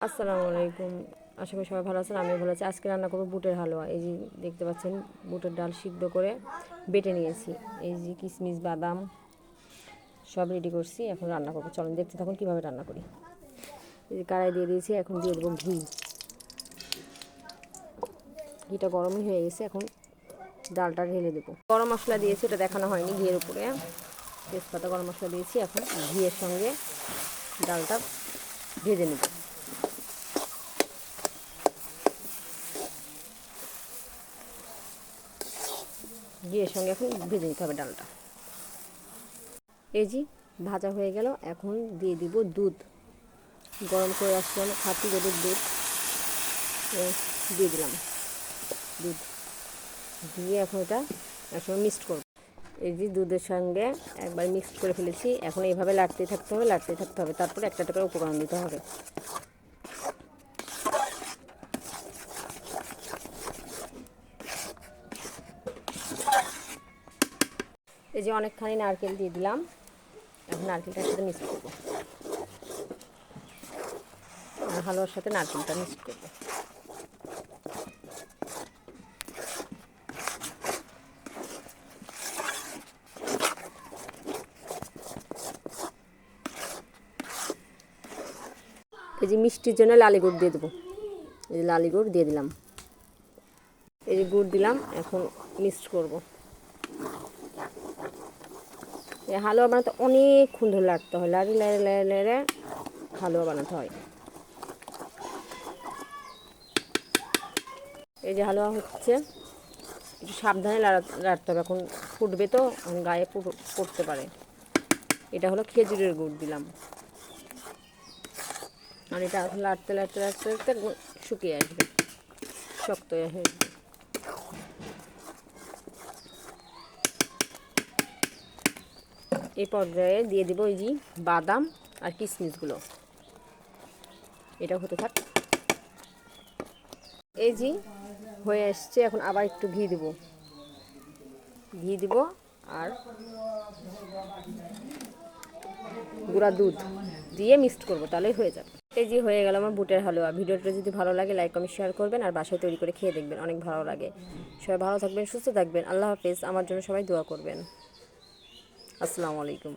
আসসালামু আলাইকুম। আশা করি সবাই ভালো আছেন, আমিও ভালো আছি। আজকে রান্না করবো বুটের হালুয়া। এই যে দেখতে পাচ্ছেন, বুটের ডাল সিদ্ধ করে বেটে নিয়েছি। এই যে কিশমিশ বাদাম সব রেডি করছি, এখন রান্না করবো। চলেন দেখতে থাকুন কীভাবে রান্না করি। এই যে কড়াই দিয়ে দিয়েছি, এখন দিয়ে দেবো ঘি। ঘিটা গরমই হয়ে গেছে, এখন ডালটা ঢেলে দেবো। গরম মশলা দিয়েছি, ওটা দেখানো হয়নি। ঘিয়ের উপরে তেজপাতা গরম মশলা দিয়েছি, এখন ঘিয়ের সঙ্গে ডালটা ভেজে নেব। ঘিয়ের সঙ্গে এখন ভেজে নিতে হবে ডালটা। এই যে ভাজা হয়ে গেল, এখন দিয়ে দিব দুধ। গরম করে রাখছিলাম খাঁটি গরুর দুধ, দিয়ে দিলাম। দুধ দিয়ে এখন এটা একসঙ্গে মিক্সড করব। এই যে দুধের সঙ্গে একবার মিক্সড করে ফেলেছি, এখন এইভাবে লাড়তেই থাকতে হবে, লাড়তেই থাকতে হবে। তারপরে একটা করে উপকরণ দিতে হবে। এই যে অনেকখানি নারকেল দিয়ে দিলাম, এখন নারকেলটার সাথে মিক্স করবো। হালুয়ার সাথে নারকেলটা মিক্স করবো। এই যে মিষ্টির জন্য লালি গুড় দিয়ে দেবো। এই যে লালি গুড় দিয়ে দিলাম। এই যে গুড় দিলাম, এখন মিক্স করব। এই হালুয়া বানাতে অনেকক্ষণ ধরে লাগতে হয়, লাড়ি লেড়ে লেড়ে লেড়ে হালুয়া বানাতে হয়। এই যে হালুয়া হচ্ছে, একটু সাবধানে লাড়তে হবে, এখন ফুটবে তো, গায়ে পড়তে পারে। এটা হলো খেজুরের গুড় দিলাম, আর এটা এখন লাড়তে লাড়তে লাড়তে লাড়তে শুকিয়ে আসবে, শক্ত হয়ে আসবে। এই পর্যায়ে দিয়ে দিব এই যে বাদাম আর কিশমিশগুলো। এটা হতে থাক। এই যে হয়ে আসছে, এখন আবার একটু ঘি দিব। ঘি দিব আর গুঁড়া দুধ দিয়ে মিক্সড করব, তাহলেই হয়ে যাবে। এই যে হয়ে গেল আমার বুটের হালুয়া। ভিডিওটা যদি ভালো লাগে লাইক কমেন্ট শেয়ার করবেন, আর বাসায় তৈরি করে খেয়ে দেখবেন, অনেক ভালো লাগে। সবাই ভালো থাকবেন, সুস্থ থাকবেন। আল্লাহ হাফেজ। আমার জন্য সবাই দোয়া করবেন। আসসালামু আলাইকুম।